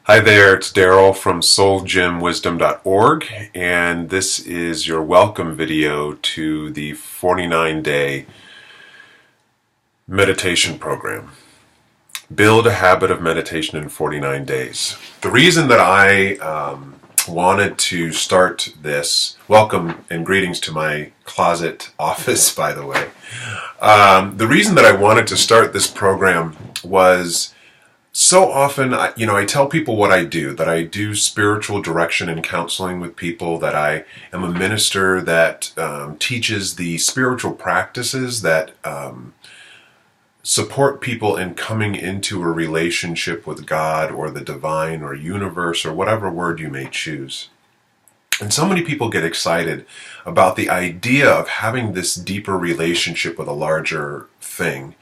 Hi there, it's Daryl from SoulGymWisdom.org, and this is your welcome video to the 49-day meditation program. Build a habit of meditation in 49 days. The reason that I wanted to start this, welcome and greetings to my closet office, by the way. The reason that I wanted to start this program was so often, I tell people what I do, that I do spiritual direction and counseling with people, that I am a minister that teaches the spiritual practices that support people in coming into a relationship with God or the divine or universe or whatever word you may choose. And so many people get excited about the idea of having this deeper relationship with a larger thing.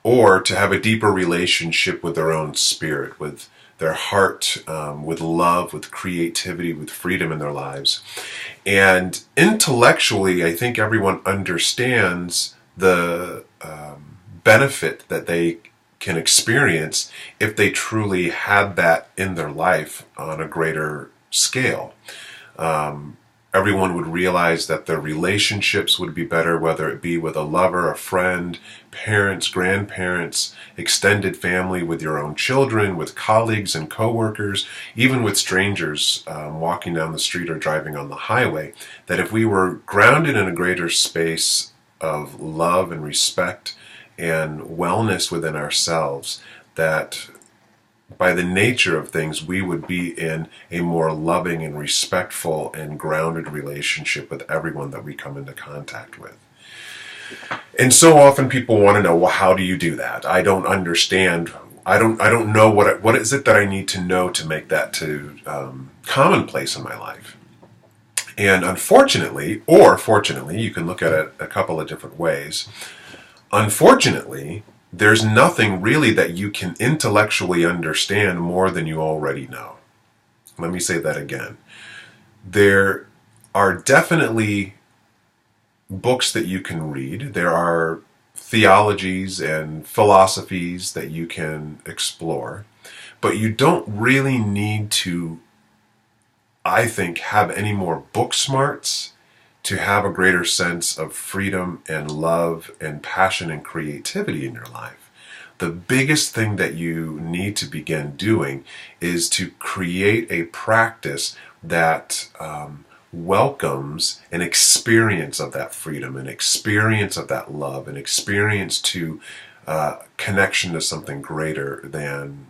Or to have a deeper relationship with their own spirit, with their heart, with love, with creativity, with freedom in their lives. And intellectually, I think everyone understands the benefit that they can experience if they truly had that in their life on a greater scale. Everyone would realize that their relationships would be better, whether it be with a lover, a friend, parents, grandparents, extended family, with your own children, with colleagues and coworkers, even with strangers walking down the street or driving on the highway, that if we were grounded in a greater space of love and respect and wellness within ourselves, that by the nature of things, we would be in a more loving and respectful and grounded relationship with everyone that we come into contact with. And so often people want to know, well, how do you do that? I don't understand. I don't know what is it that I need to know to make that to commonplace in my life. And unfortunately, or fortunately, you can look at it a couple of different ways. Unfortunately, there's nothing really that you can intellectually understand more than you already know. Let me say that again. There are definitely books that you can read. There are theologies and philosophies that you can explore. But you don't really need to, I think, have any more book smarts to have a greater sense of freedom and love and passion and creativity in your life. The biggest thing that you need to begin doing is to create a practice that welcomes an experience of that freedom, an experience of that love, an experience to connection to something greater than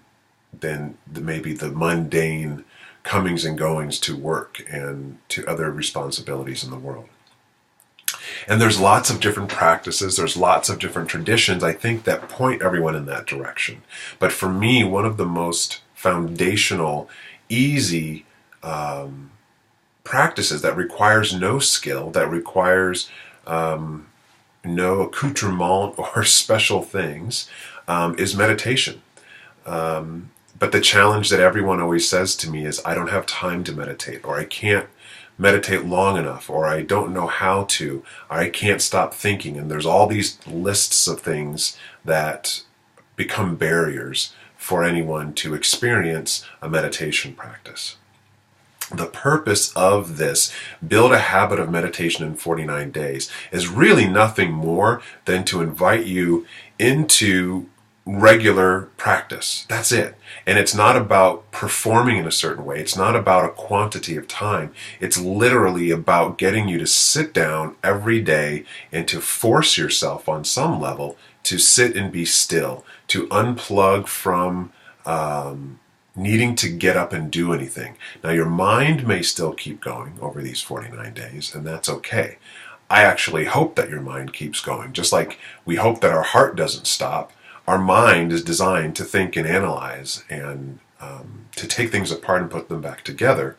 maybe the mundane comings and goings to work and to other responsibilities in the world. And there's lots of different practices, there's lots of different traditions, I think, that point everyone in that direction. But for me, one of the most foundational, easy practices that requires no skill, that requires no accoutrement or special things, is meditation. But the challenge that everyone always says to me is, I don't have time to meditate, or I can't meditate long enough, or I don't know how to, or I can't stop thinking. And there's all these lists of things that become barriers for anyone to experience a meditation practice. The purpose of this, build a habit of meditation in 49 days, is really nothing more than to invite you into regular practice. That's it. And it's not about performing in a certain way. It's not about a quantity of time. It's literally about getting you to sit down every day and to force yourself on some level to sit and be still, to unplug from needing to get up and do anything. Now, your mind may still keep going over these 49 days, and that's okay. I actually hope that your mind keeps going, just like we hope that our heart doesn't stop. Our mind is designed to think and analyze and to take things apart and put them back together.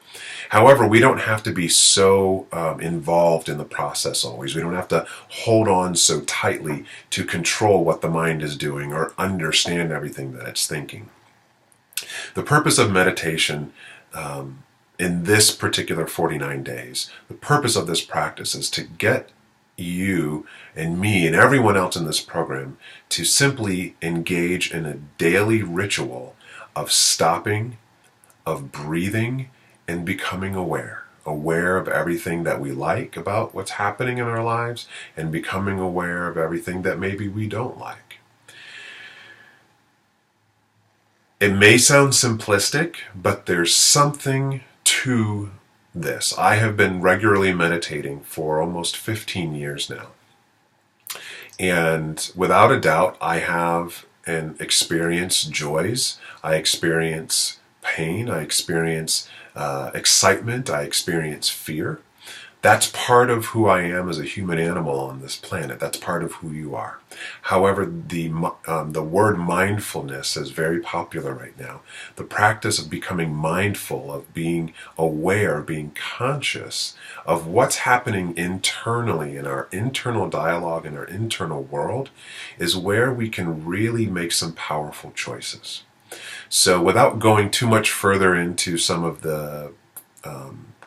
However, we don't have to be so involved in the process always. We don't have to hold on so tightly to control what the mind is doing or understand everything that it's thinking. The purpose of meditation in this particular 49 days, the purpose of this practice is to get you and me and everyone else in this program to simply engage in a daily ritual of stopping, of breathing, and becoming aware of everything that we like about what's happening in our lives, and becoming aware of everything that maybe we don't like. It may sound simplistic, but there's something to this. I have been regularly meditating for almost 15 years now. And without a doubt, I have and experience joys. I experience pain. I experience excitement. I experience fear. That's part of who I am as a human animal on this planet. That's part of who you are. However, the word mindfulness is very popular right now. The practice of becoming mindful, of being aware, being conscious of what's happening internally in our internal dialogue, in our internal world, is where we can really make some powerful choices. So without going too much further into some of the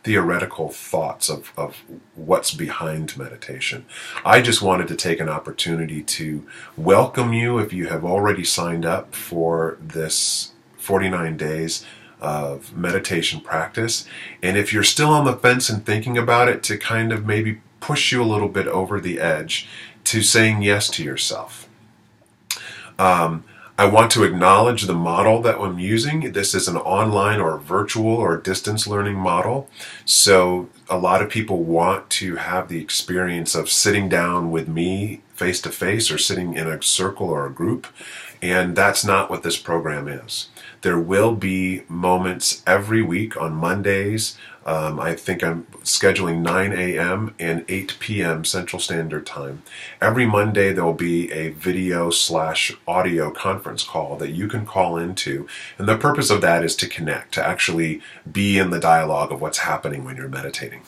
theoretical thoughts of what's behind meditation, I just wanted to take an opportunity to welcome you if you have already signed up for this 49 days of meditation practice. And if you're still on the fence and thinking about it, to kind of maybe push you a little bit over the edge to saying yes to yourself. I want to acknowledge the model that I'm using. This is an online or virtual or distance learning model. So a lot of people want to have the experience of sitting down with me face to face, or sitting in a circle or a group. And that's not what this program is. There will be moments every week on Mondays. I think I'm scheduling 9 a.m. and 8 p.m. Central Standard Time. Every Monday there will be a video/audio conference call that you can call into. And the purpose of that is to connect, to actually be in the dialogue of what's happening when you're meditating.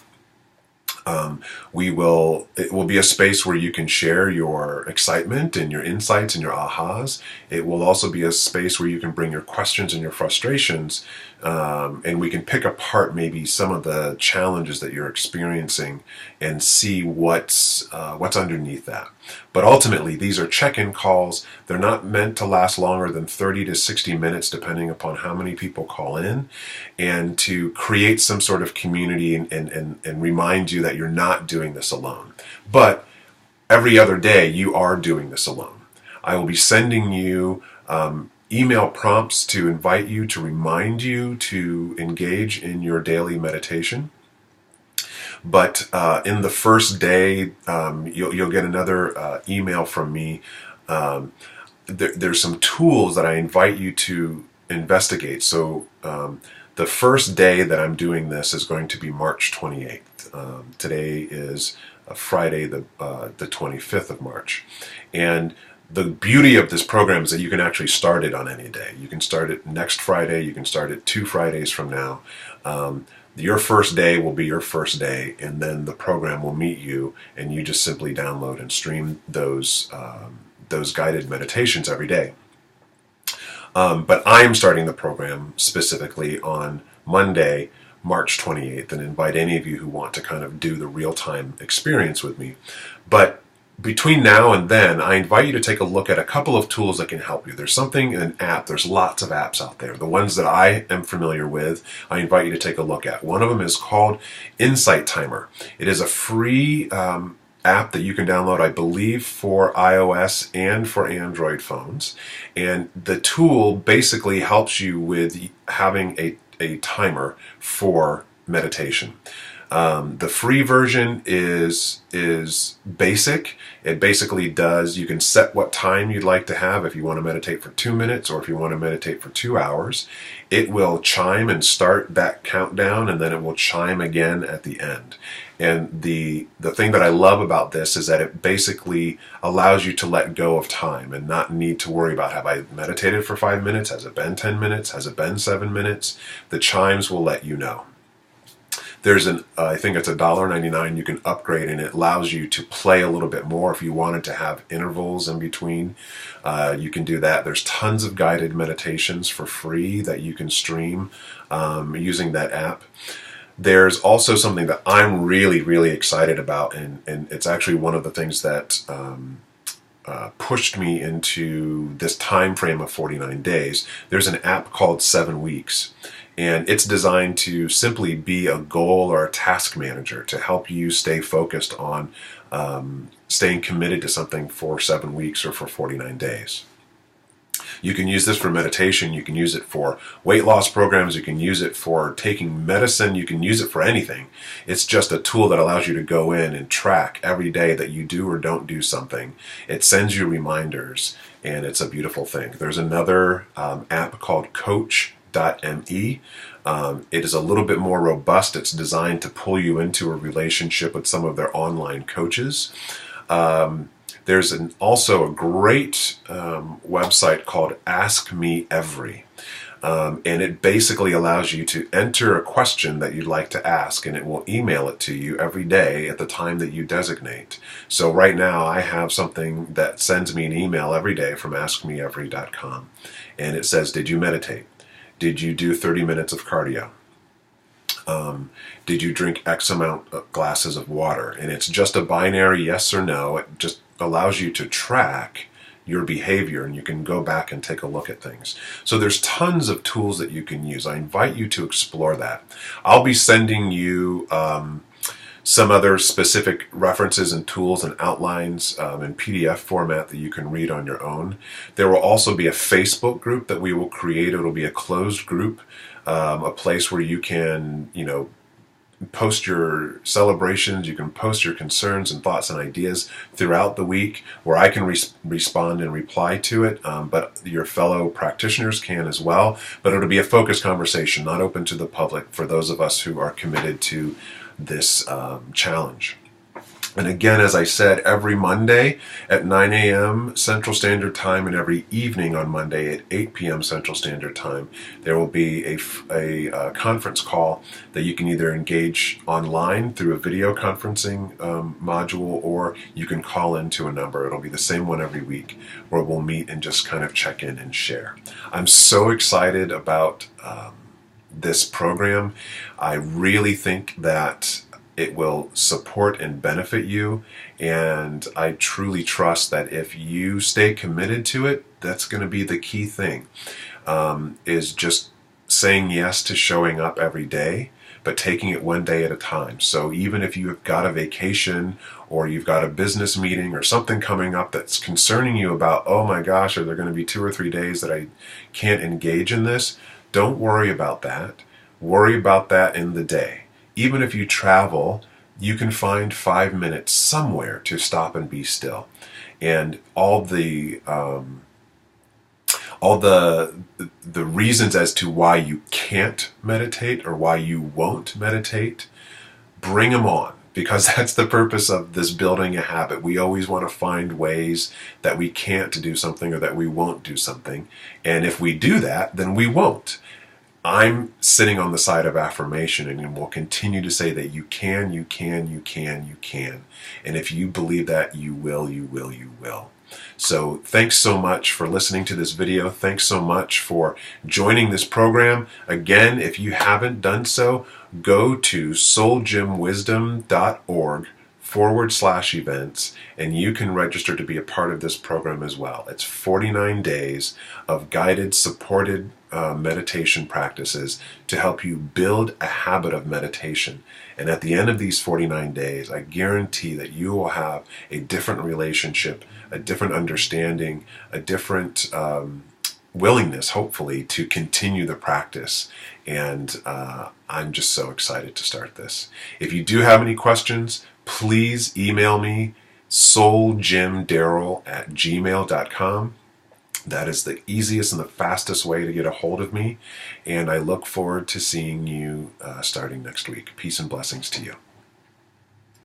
It will be a space where you can share your excitement and your insights and your ahas. It will also be a space where you can bring your questions and your frustrations, and we can pick apart maybe some of the challenges that you're experiencing and see what's underneath that. But ultimately, these are check-in calls. They're not meant to last longer than 30 to 60 minutes, depending upon how many people call in, and to create some sort of community and remind you that you're not doing this alone. But every other day, you are doing this alone. I will be sending you email prompts to invite you, to remind you to engage in your daily meditation. But in the first day, you'll get another email from me. There's some tools that I invite you to investigate. So the first day that I'm doing this is going to be March 28th. Today is Friday, the 25th of March. And the beauty of this program is that you can actually start it on any day. You can start it next Friday. You can start it 2 Fridays from now. Your first day will be your first day, and then the program will meet you, and you just simply download and stream those guided meditations every day. But I am starting the program specifically on Monday, March 28th, and invite any of you who want to kind of do the real-time experience with me. But between now and then, I invite you to take a look at a couple of tools that can help you. There's something, an app, there's lots of apps out there. The ones that I am familiar with, I invite you to take a look at. One of them is called Insight Timer. It is a free app that you can download, I believe, for iOS and for Android phones. And the tool basically helps you with having a timer for meditation. The free version is basic. It basically does, you can set what time you'd like to have, if you want to meditate for 2 minutes or if you want to meditate for 2 hours. It will chime and start that countdown, and then it will chime again at the end. And the thing that I love about this is that it basically allows you to let go of time and not need to worry about, have I meditated for 5 minutes? Has it been 10 minutes? Has it been 7 minutes? The chimes will let you know. There's I think it's $1.99 you can upgrade, and it allows you to play a little bit more. If you wanted to have intervals in between, you can do that. There's tons of guided meditations for free that you can stream using that app. There's also something that I'm really, really excited about, and it's actually one of the things that pushed me into this time frame of 49 days, there's an app called 7 Weeks. And it's designed to simply be a goal or a task manager to help you stay focused on staying committed to something for 7 weeks or for 49 days. You can use this for meditation, you can use it for weight loss programs, you can use it for taking medicine, you can use it for anything. It's just a tool that allows you to go in and track every day that you do or don't do something. It sends you reminders, and it's a beautiful thing. There's another app called Coach.me. It is a little bit more robust. It's designed to pull you into a relationship with some of their online coaches. There's also a great website called Ask Me Every. And it basically allows you to enter a question that you'd like to ask, and it will email it to you every day at the time that you designate. So right now I have something that sends me an email every day from askmeevery.com, and it says, did you meditate? Did you do 30 minutes of cardio? Did you drink X amount of glasses of water? And it's just a binary yes or no. It just allows you to track your behavior, and you can go back and take a look at things. So there's tons of tools that you can use. I invite you to explore that. I'll be sending you some other specific references and tools and outlines in PDF format that you can read on your own. There will also be a Facebook group that we will create. It'll be a closed group, a place where you can, post your celebrations, you can post your concerns and thoughts and ideas throughout the week, where I can respond and reply to it, but your fellow practitioners can as well. But it'll be a focused conversation, not open to the public, for those of us who are committed to this challenge. And again, as I said, every Monday at 9 a.m. Central Standard Time and every evening on Monday at 8 p.m. Central Standard Time, there will be a conference call that you can either engage online through a video conferencing module, or you can call into a number. It'll be the same one every week, where we'll meet and just kind of check in and share. I'm so excited about this program. I really think that it will support and benefit you, and I truly trust that if you stay committed to it, that's going to be the key thing, is just saying yes to showing up every day, but taking it one day at a time. So even if you've got a vacation, or you've got a business meeting or something coming up that's concerning you about, oh my gosh, are there going to be 2 or 3 days that I can't engage in this? Don't worry about that. Worry about that in the day. Even if you travel, you can find 5 minutes somewhere to stop and be still. And all the reasons as to why you can't meditate or why you won't meditate, bring them on, because that's the purpose of this building a habit. We always want to find ways that we can't do something or that we won't do something. And if we do that, then we won't. I'm sitting on the side of affirmation, and will continue to say that you can, you can, you can, you can. And if you believe that, you will, you will, you will. So thanks so much for listening to this video. Thanks so much for joining this program. Again, if you haven't done so, go to soulgymwisdom.org/events, and you can register to be a part of this program as well. It's 49 days of guided, supported meditation practices to help you build a habit of meditation. And at the end of these 49 days, I guarantee that you will have a different relationship, a different understanding, a different willingness, hopefully, to continue the practice. And I'm just so excited to start this. If you do have any questions, please email me, soulgymdaryl@gmail.com. That is the easiest and the fastest way to get a hold of me. And I look forward to seeing you starting next week. Peace and blessings to you.